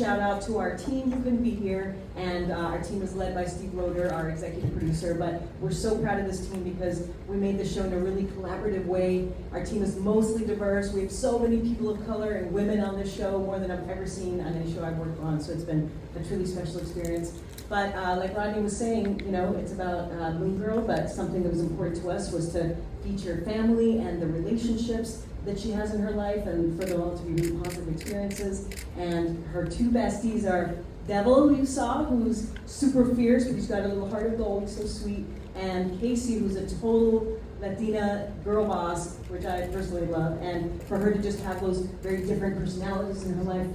shout out to our team who couldn't be here, and our team is led by Steve Loader, our executive producer, but we're so proud of this team because we made this show in a really collaborative way. Our team is mostly diverse. We have so many people of color and women on this show, more than I've ever seen on any show I've worked on, so it's been a truly special experience. But like Rodney was saying, you know, it's about Moon Girl, but something that was important to us was to feature family and the relationships that she has in her life, and for them all to be really positive experiences. And her two besties are Devil, who you saw, who's super fierce, but he's got a little heart of gold, he's so sweet, and Casey, who's a total Latina girl boss, which I personally love, and for her to just have those very different personalities in her life,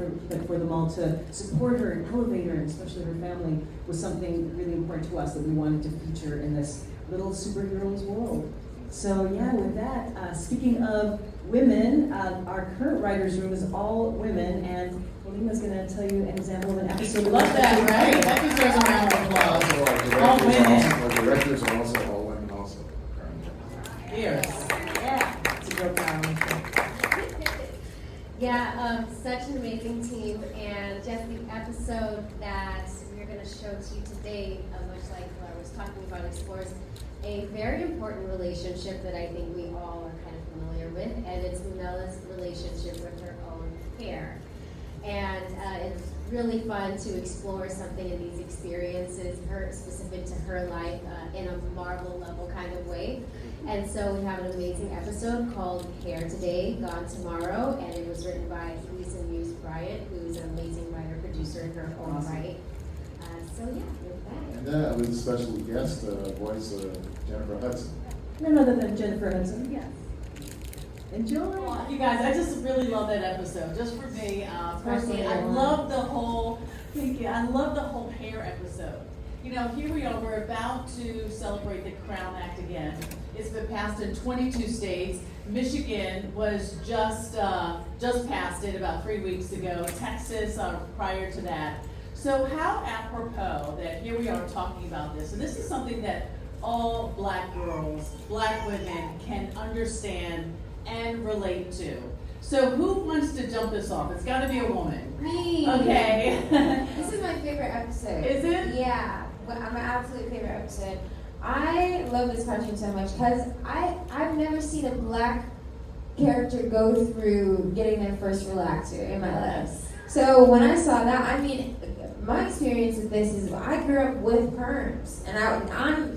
for them all to support her and elevate her, and especially her family, was something really important to us that we wanted to feature in this little superheroes world. So yeah, with that, speaking of women, our current writer's room is all women, and Alina's going to tell you an example of an episode. Love that, right? That deserves a round of applause. All women. Our directors are also all women also. Cheers. Yeah, it's a girl power. Yeah, such an amazing team, and just the episode that we're going to show to you today, much like what I was talking about, explores a very important relationship that I think we all are kind of familiar with, and it's Lunella's relationship with her own hair. And it's really fun to explore something in these experiences, specific to her life, in a Marvel level kind of way. And so we have an amazing episode called Hair Today, Gone Tomorrow, and it was written by Lisa Muse Bryant, who's an amazing writer, producer in her own right. So yeah, with that. And with a special guest, voice Jennifer Hudson. None other than Jennifer Hudson, yes. Enjoy. Well, you guys, I just really love that episode. Just for me, personally, I love the whole. Thank you. I love the whole hair episode. You know, here we are. We're about to celebrate the Crown Act again. It's been passed in 22 states. Michigan was just passed it about 3 weeks ago. Texas prior to that. So how apropos that here we are talking about this. And this is something that all black girls, black women can understand and relate to. So who wants to jump this off? It's got to be a woman. Me. Okay. This is my favorite episode. Is it? Yeah, my absolute favorite episode. I love this cartoon so much because I've never seen a black character go through getting their first relaxer in my life. So when I saw that, I mean, my experience with this is I grew up with perms, and I'm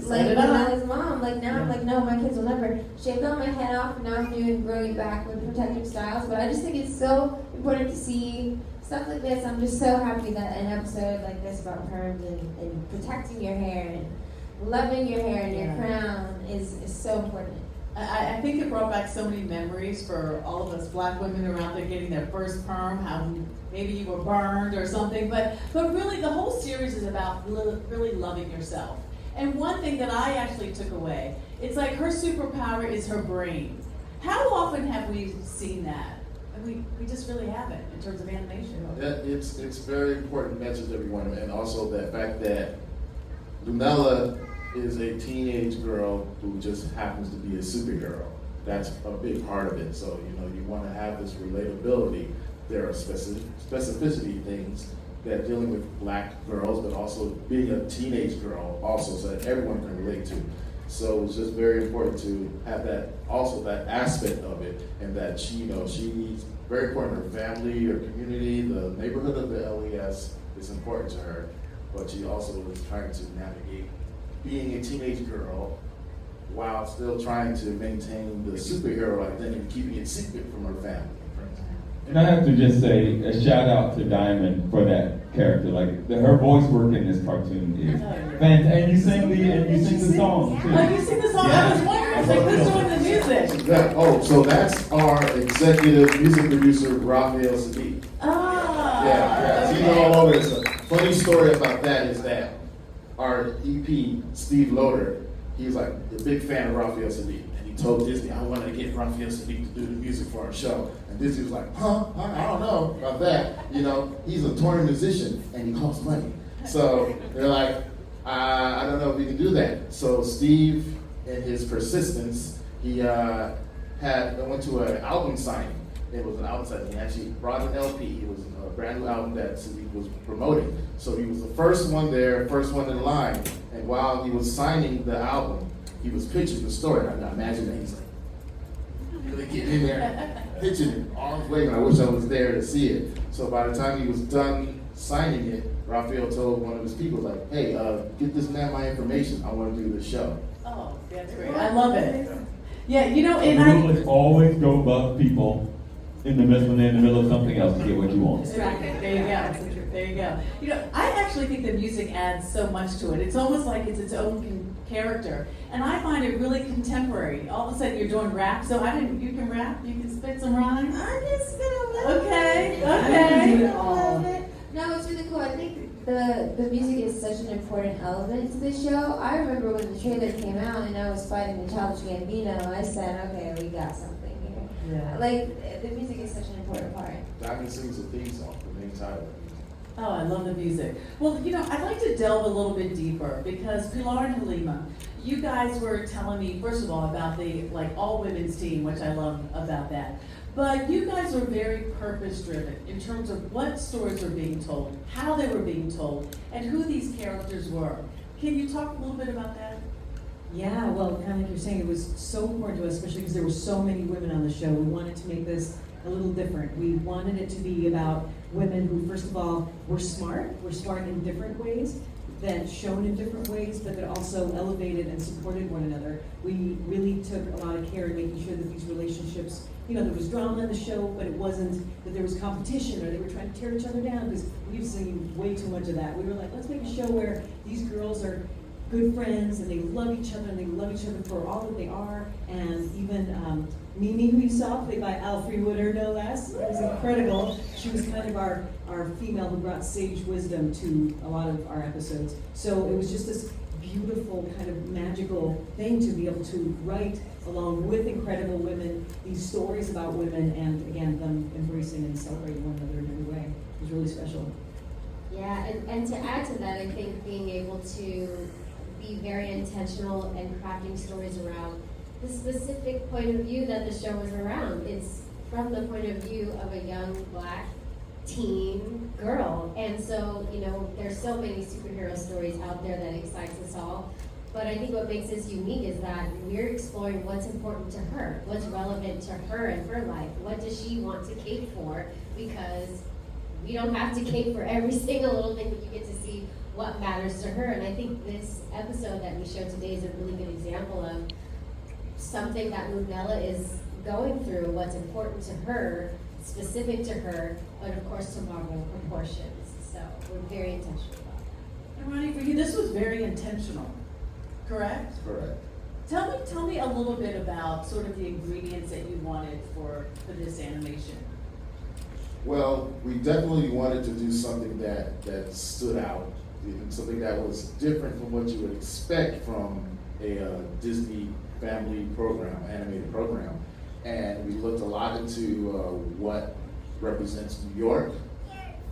like Lunella's mom. Like now, I'm like, no, my kids will never shave all my head off. And now I'm doing growing it back with protective styles. But I just think it's so important to see stuff like this. I'm just so happy that an episode like this about perms and protecting your hair and loving your hair and your crown is so important. I think it brought back so many memories for all of us black women who are out there getting their first perm, how maybe you were burned or something, but really the whole series is about really loving yourself. And one thing that I actually took away, it's like her superpower is her brain. How often have we seen that? And we just really haven't in terms of animation. Yeah, it's a very important message, everyone, and also the fact that Lunella is a teenage girl who just happens to be a superhero. That's a big part of it. So, you know, you want to have this relatability. There are specificity things that dealing with black girls, but also being a teenage girl also, so that everyone can relate to. So it's just very important to have that, also that aspect of it, and that she, you know, she's very important to her family, her community, the neighborhood of the LES is important to her, but she also is trying to navigate being a teenage girl while still trying to maintain the superhero identity and keeping it secret from her family and friends. And I have to just say a shout out to Diamond for that character. Like her voice work in this cartoon is fantastic. And you sing the song too. Oh, you sing the song? Yeah. I was wondering, I was like, who's doing the music? Yeah, oh, so that's our executive music producer, Raphael Sadiq. Ah. Yeah, he's all over this. Funny story about that is that our EP, Steve Loader, he's like a big fan of Raphael Sadiq. And he told Disney, I want to get Raphael Sadiq to do the music for our show. And Disney was like, I don't know about that. You know, he's a touring musician and he costs money. So they're like, I don't know if we can do that. So Steve, in his persistence, he went to an album signing It was an album set. He actually brought an LP. It was a brand new album that he was promoting. So he was the first one there, first one in line. And while he was signing the album, he was pitching the story. And I imagine that he's like, really getting in there, pitching it, arms waving. I wish I was there to see it. So by the time he was done signing it, Raphael told one of his people, like, hey, get this man my information. I want to do the show. Oh, that's great. I love it. Yeah, you know, and The rule is always go above people in the middle when they're in the middle of something else to get what you want. Exactly. There you go. There you go. You know, I actually think the music adds so much to it. It's almost like it's its own character, and I find it really contemporary. All of a sudden, you're doing rap. So you can rap. You can spit some rhymes. I can spit a little Okay. bit. Okay. A little bit. No, it's really cool. I think the music is such an important element to the show. I remember when the trailer came out and I was fighting the Childish Gambino, I said, okay, we got something here. Yeah. Like, the music is such an important part. Diamond sings the theme song, the main title. Oh, I love the music. Well, you know, I'd like to delve a little bit deeper because Pilar and Halima, you guys were telling me, first of all, about the all women's team, which I love about that. But you guys are very purpose driven in terms of what stories were being told, how they were being told, and who these characters were. Can you talk a little bit about that? Yeah, well, kind of like you're saying, it was so important to us, especially because there were so many women on the show. We wanted to make this a little different. We wanted it to be about women who, first of all, were smart in different ways, that shown in different ways, but that also elevated and supported one another. We really took a lot of care in making sure that these relationships, there was drama in the show, but it wasn't that there was competition or they were trying to tear each other down, because we've seen way too much of that. We were like, let's make a show where these girls are good friends and they love each other and they love each other for all that they are. And even Mimi, who you saw, played by Alfre Woodard, no less, was incredible. She was kind of our female who brought sage wisdom to a lot of our episodes. So it was just this beautiful kind of magical thing to be able to write along with incredible women these stories about women, and again, them embracing and celebrating one another in every way. It was really special. Yeah, and to add to that, I think being able to be very intentional and crafting stories around the specific point of view that the show is around. It's from the point of view of a young Black teen girl. And so, there's so many superhero stories out there that excites us all. But I think what makes this unique is that we're exploring what's important to her, what's relevant to her and her life. What does she want to cape for? Because we don't have to cape for every single little thing, but you get to see what matters to her. And I think this episode that we showed today is a really good example of something that Lunella is going through, what's important to her, specific to her, but of course to Marvel proportions. So we're very intentional about that. And Ronnie, for you, this was very intentional, correct? Correct. Tell me a little bit about sort of the ingredients that you wanted for this animation. Well, we definitely wanted to do something that stood out, something that was different from what you would expect from a Disney family program, animated program. And we looked a lot into what represents New York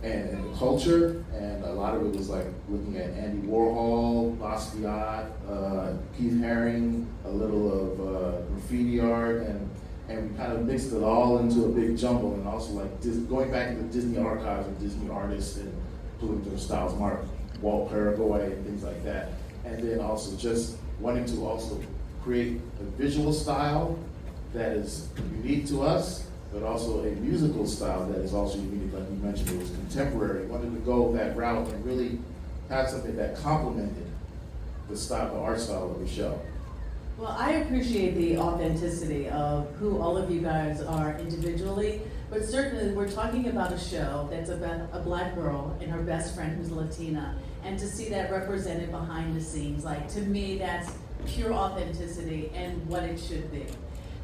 and the culture, and a lot of it was like looking at Andy Warhol, Basquiat, Keith Haring, a little of graffiti art, and we kind of mixed it all into a big jumble, and also like going back into Disney archives of Disney artists and pulling their styles, Walt Paraguay and things like that. And then also just wanting to also create a visual style that is unique to us, but also a musical style that is also unique. Like you mentioned, it was contemporary. Wanted to go that route and really have something that complemented the art style of the show. Well, I appreciate the authenticity of who all of you guys are individually, but certainly we're talking about a show that's about a Black girl and her best friend who's Latina, and to see that represented behind the scenes, like, to me, that's pure authenticity and what it should be.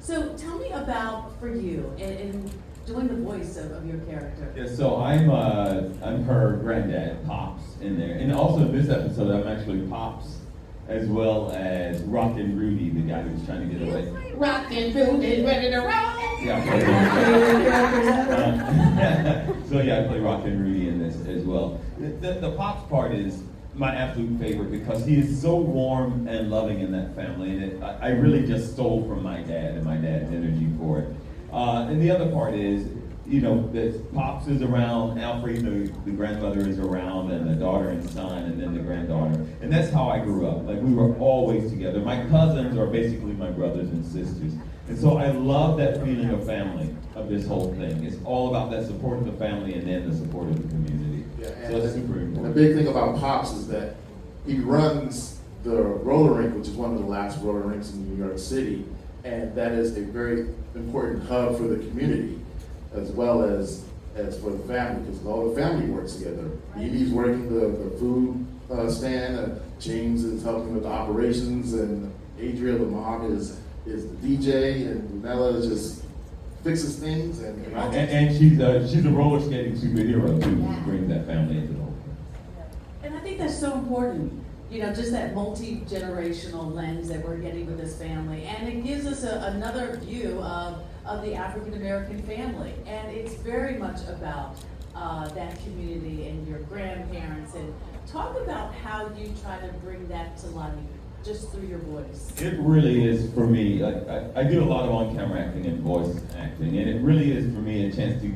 So tell me about, for you, and doing the voice of your character. Yeah, so I'm her granddad, Pops, in there. And also in this episode, I'm actually Pops, as well as Rockin' Rudy, the guy who's trying to get away. Rockin' Rudy, ready to roll! Yeah, I play Rockin' Rudy in this as well. The Pops part is my absolute favorite because he is so warm and loving in that family, and I really just stole from my dad and my dad's energy for it. And the other part is, that Pops is around, Alfred, the grandmother is around, and the daughter and son, and then the granddaughter. And that's how I grew up. Like, we were always together. My cousins are basically my brothers and sisters. And so I love that feeling of family, of this whole thing. It's all about that support of the family and then the support of the community. Yeah, so it's super and important. the big thing about Pops is that he runs the roller rink, which is one of the last roller rinks in New York City, and that is a very important hub for the community, as well as for the family, because all the family works together. Evie's working the food stand, James is helping with the operations, and Adria, the mom, is the DJ, and Lunella just fixes things. And she's a roller skating superhero too. She brings that family into the whole thing. And I think that's so important. Just that multi-generational lens that we're getting with this family. And it gives us another view of the African-American family. And it's very much about that community and your grandparents. And talk about how you try to bring that to life just through your voice. It really is for me. I do a lot of on-camera acting and voice acting. And it really is for me a chance to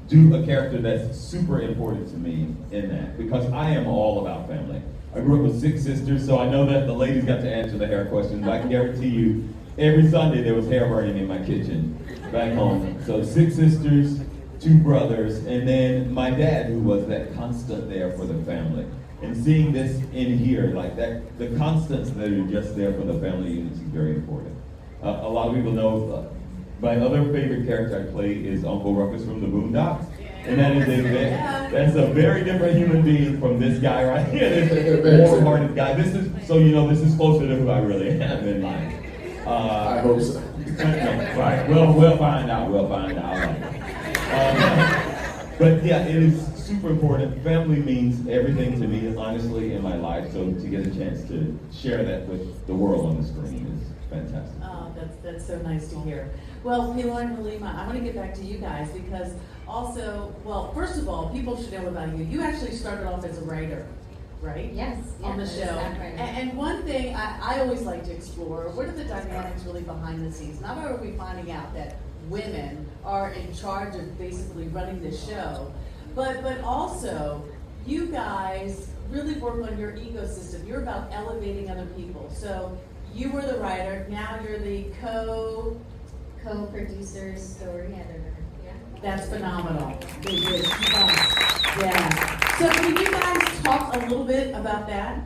do a character that's super important to me in that. Because I am all about family. I grew up with 6 sisters, so I know that the ladies got to answer the hair questions. But I can guarantee you, every Sunday there was hair burning in my kitchen back home. So 6 sisters, 2 brothers, and then my dad, who was that constant there for the family. And seeing this in here, like that, the constants that are just there for the family unit is very important. A lot of people know my other favorite character I play is Uncle Ruckus from the Boondocks. And that's a very different human being from this guy right here, this warm-hearted guy. This is closer to who I really am in life. I hope so. Right, we'll find out. But yeah, it is super important. Family means everything to me, honestly, in my life. So to get a chance to share that with the world on the screen is fantastic. Oh, that's so nice to hear. Well, Pilar and Halima, I want to get back to you guys because also, well, first of all, people should know about you. You actually started off as a writer, right? Yes. On the I was show. that writer. And one thing I always like to explore, what are the dynamics really behind the scenes? Not only are we finding out that women are in charge of basically running the show, but also you guys really work on your ecosystem. You're about elevating other people. So you were the writer, now you're the co-producer, story editor. Yeah. That's phenomenal. Big. Yeah. So can you guys talk a little bit about that?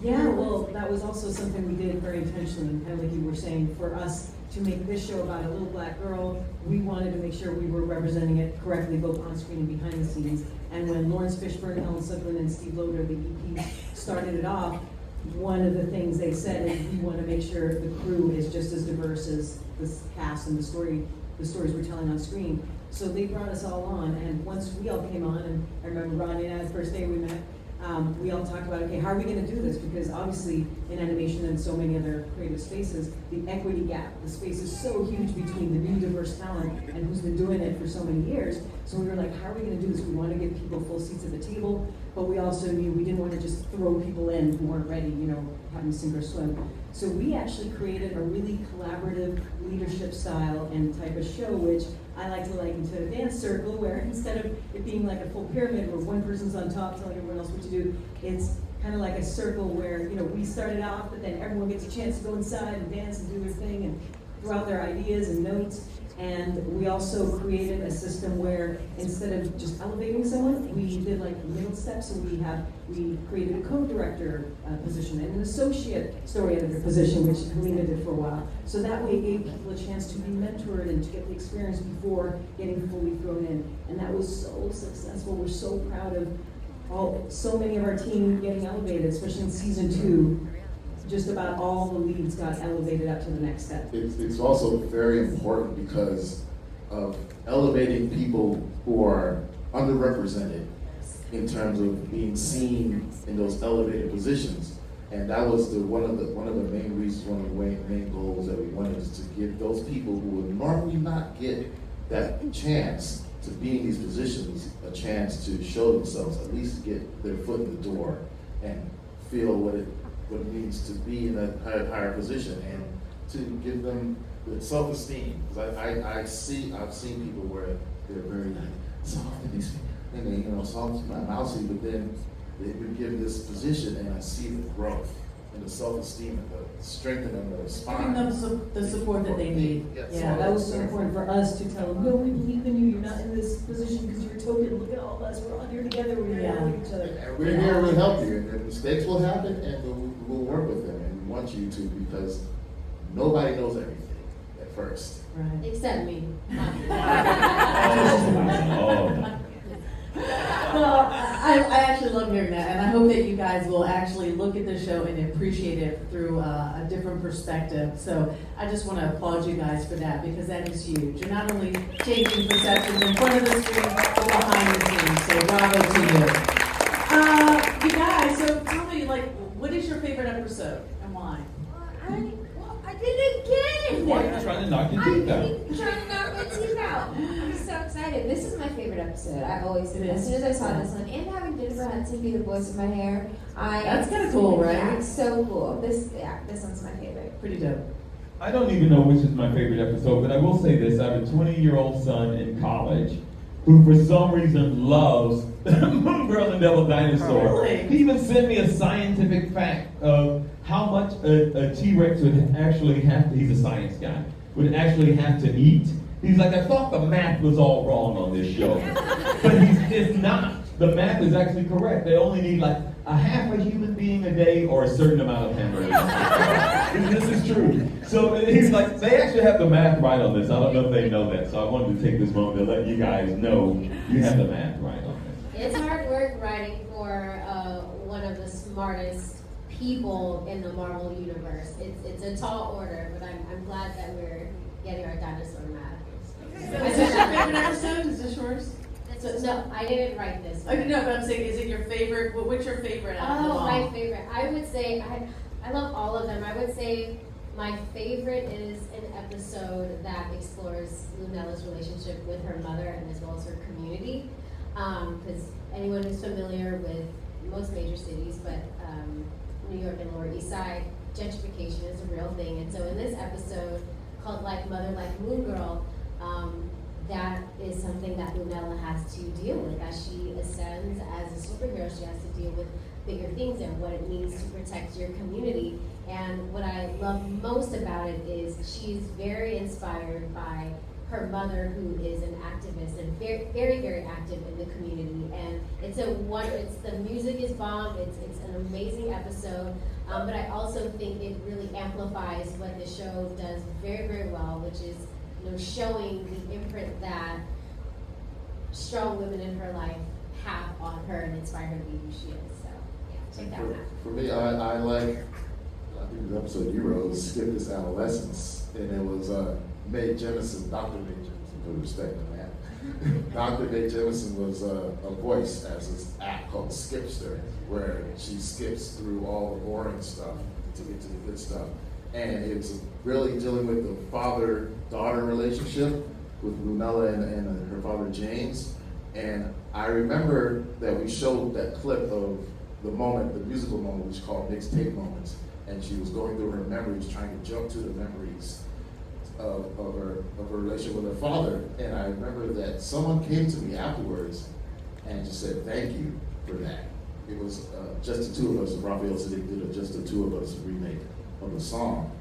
Yeah, well, that was also something we did very intentionally, kind of like you were saying, for us to make this show about a little black girl, we wanted to make sure we were representing it correctly, both on screen and behind the scenes. And when Lawrence Fishburne, Helen Sutherland, and Steve Loader, the EP, started it off, one of the things they said is we want to make sure the crew is just as diverse as this cast and the stories we're telling on screen. So they brought us all on, and once we all came on, and I remember Ronnie and I, the first day we met, we all talked about, okay, how are we going to do this? Because obviously in animation and so many other creative spaces, the equity gap, the space is so huge between the new diverse talent and who's been doing it for so many years. So we were like, how are we going to do this? We want to give people full seats at the table, but we also knew we didn't want to just throw people in who weren't ready, having sink or swim. So we actually created a really collaborative leadership style and type of show, which I like to liken to a dance circle, where instead of it being like a full pyramid where one person's on top telling everyone else what to do, it's kind of like a circle where, we started off, but then everyone gets a chance to go inside and dance and do their thing and throw out their ideas and notes. And we also created a system where instead of just elevating someone, we did like middle steps, and we created a co-director position and an associate story editor position, which Helena did for a while. So that way it gave people a chance to be mentored and to get the experience before getting fully thrown in. And that was so successful. We're so proud of so many of our team getting elevated, especially in season 2. Just about all the leads got elevated up to the next step. It's also very important because of elevating people who are underrepresented in terms of being seen in those elevated positions. And that was one of the main reasons, one of the main goals that we wanted, is to give those people who would normally not get that chance to be in these positions a chance to show themselves, at least get their foot in the door and feel what it means to be in a higher position, and to give them the self-esteem. Because I've seen people where they're very like soft and they soft and mousy, but then they've been given this position, and I see the growth and the self-esteem and the strengthening of their spine. Giving them the support that they need. Yes. Yeah, that was so important for us to tell them, no, we believe in you, you're not in this position because you're a token, look at all of us, we're all here together, we're here to help each other. And we're here to help you, and mistakes will happen, and we'll work with them, and we want you to, because nobody knows everything at first. Right. Except me. Oh. Well, I actually love hearing that, and I hope that you guys will actually look at the show and appreciate it through a different perspective. So I just want to applaud you guys for that, because that is huge. You're not only changing perceptions in front of the screen, but behind the scenes. So bravo to you. You guys, so tell me, what is your favorite episode and why? I did it again! Why are you trying to knock your teeth out? I keep trying to knock my teeth out. I'm so excited. This is my favorite episode. I always, It as is. soon as I saw this one, and having Jennifer Hudson be the voice of my hair, That's kinda cool, right? Yeah, it's so cool. This one's my favorite. Pretty dope. I don't even know which is my favorite episode, but I will say this. I have a 20-year-old son in college who for some reason loves Girl and Devil Dinosaur. Really? He even sent me a scientific fact of how much a T-Rex would actually have to, he's a science guy, would actually have to eat. He's like, I thought the math was all wrong on this show. But it's not. The math is actually correct. They only need like a half a human being a day or a certain amount of hamburgers. This is true. So he's like, they actually have the math right on this. I don't know if they know that. So I wanted to take this moment to let you guys know you have the math right on this. It's hard work writing for one of the smartest people in the Marvel universe. It's a tall order, but I'm glad that we're getting our dinosaur math. Is this your favorite episode? Is this yours? No, I didn't write this one. Okay, no, but I'm saying, is it your favorite? What's your favorite out of them all? My favorite. I would say I love all of them. I would say my favorite is an episode that explores Lunella's relationship with her mother and as well as her community. Because anyone who's familiar with most major cities, but New York and Lower East Side, gentrification is a real thing. And so in this episode called Like Mother, Like Moon Girl, that is something that Lunella has to deal with. As she ascends as a superhero, she has to deal with bigger things and what it means to protect your community. And what I love most about it is she's very inspired by her mother, who is an activist and very, very, very active in the community. And the music is bomb. It's an amazing episode. But I also think it really amplifies what the show does very, very well, which is showing the imprint that strong women in her life have on her and inspire her to be who she is. So, yeah, check that out. For me, I think the episode you wrote was Skip This Adolescence, and it was Mae Jemison, Dr. Mae Jemison, for respect on that. Dr. Mae Jemison was a voice as this act called Skipster, where she skips through all the boring stuff to get to the good stuff. And it's really dealing with the father-daughter relationship with Lunella and her father James. And I remember that we showed that clip of the moment, the musical moment, which is called Mixtape Moments. And she was going through her memories, trying to jump to the memories of her relationship with her father. And I remember that someone came to me afterwards and just said, thank you for that. It was Just the Two of Us, Raphael Sadiq did a Just the Two of Us remake of the song.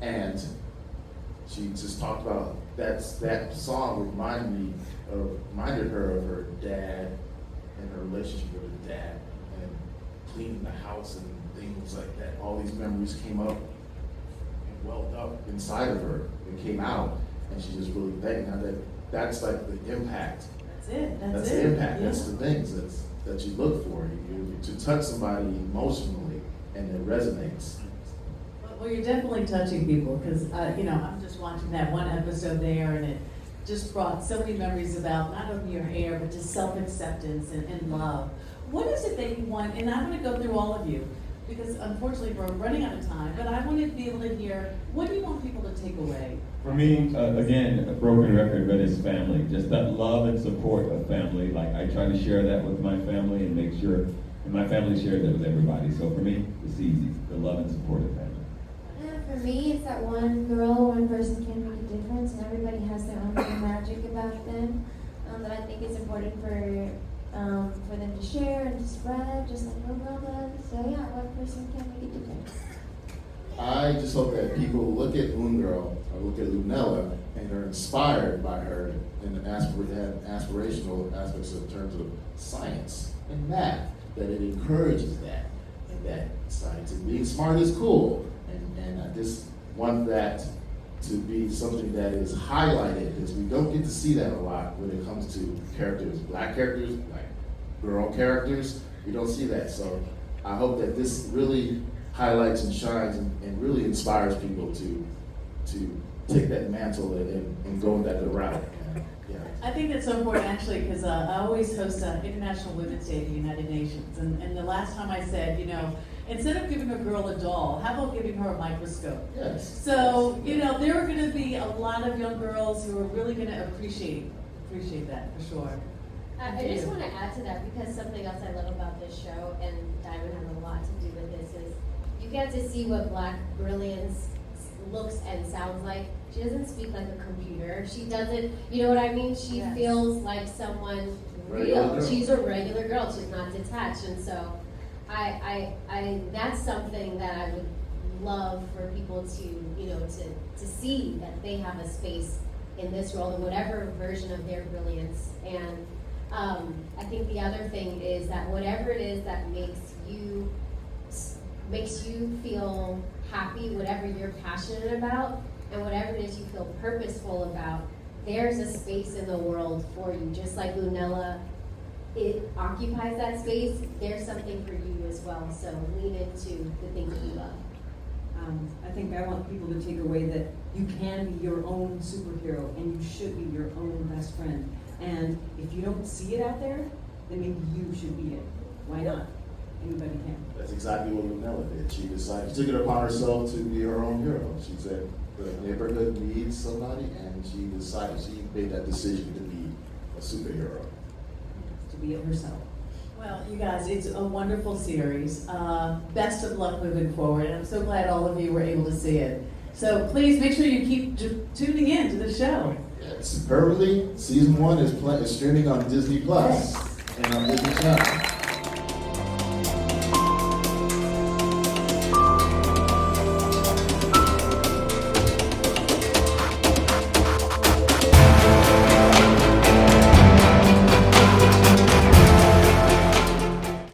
And she just talked about that song reminded her of her dad and her relationship with her dad and cleaning the house and things like that. All these memories came up and welled up inside of her and came out, and she just really thanked her. That's like the impact. That's it. That's the impact. Yeah. That's the things that you look for. To touch somebody emotionally and it resonates. Well, you're definitely touching people, because I'm just watching that one episode there, and it just brought so many memories about not only your hair, but just self-acceptance and love. What is it that you want? And I'm going to go through all of you, because unfortunately we're running out of time, but I want to be able to hear, what do you want people to take away? For me, again, a broken record, but it's family. Just that love and support of family. Like, I try to share that with my family and make sure, and my family shares that with everybody. So for me, it's easy. The love and support of family. For me, it's that one girl, one person can make a difference, and everybody has their own little magic about them that I think is important for them to share and to spread, just like Lil does. So yeah, one person can make a difference. I just hope that people look at Moon Girl or look at Lunella and are inspired by her in the aspirational aspects in terms of science and math, that it encourages that, and that science and being smart is cool. And I just want that to be something that is highlighted, because we don't get to see that a lot when it comes to characters, black characters, like girl characters. We don't see that. So I hope that this really highlights and shines and really inspires people to take that mantle and go in that route. Yeah. I think that's so important actually, because I always host International Women's Day at the United Nations, and the last time I said, instead of giving a girl a doll, how about giving her a microscope? Yes. So, there are going to be a lot of young girls who are really going to appreciate that for sure. I just want to add to that, because something else I love about this show, and Diamond has a lot to do with this, is you get to see what Black brilliance looks and sounds like. She doesn't speak like a computer. She doesn't, you know what I mean? She Yes. feels like someone Regular real. girl. She's a regular girl. She's not detached. And so I that's something that I would love for people to see, that they have a space in this world, in whatever version of their brilliance. And I think the other thing is that whatever it is that makes you feel happy, whatever you're passionate about, and whatever it is you feel purposeful about, there's a space in the world for you. Just like Lunella, it occupies that space, there's something for you as well. So lean into the things that you love. I think I want people to take away that you can be your own superhero, and you should be your own best friend. And if you don't see it out there, then maybe you should be it. Why not? Anybody can. That's exactly what Lunella did. She took it upon herself to be her own hero. She said the neighborhood needs somebody, and she made that decision to be a superhero. To be it herself. Well, you guys, it's a wonderful series. Best of luck moving forward, and I'm so glad all of you were able to see it. So please make sure you keep tuning in to the show. Superbly, season 1 is streaming on Disney Plus and on Disney Channel.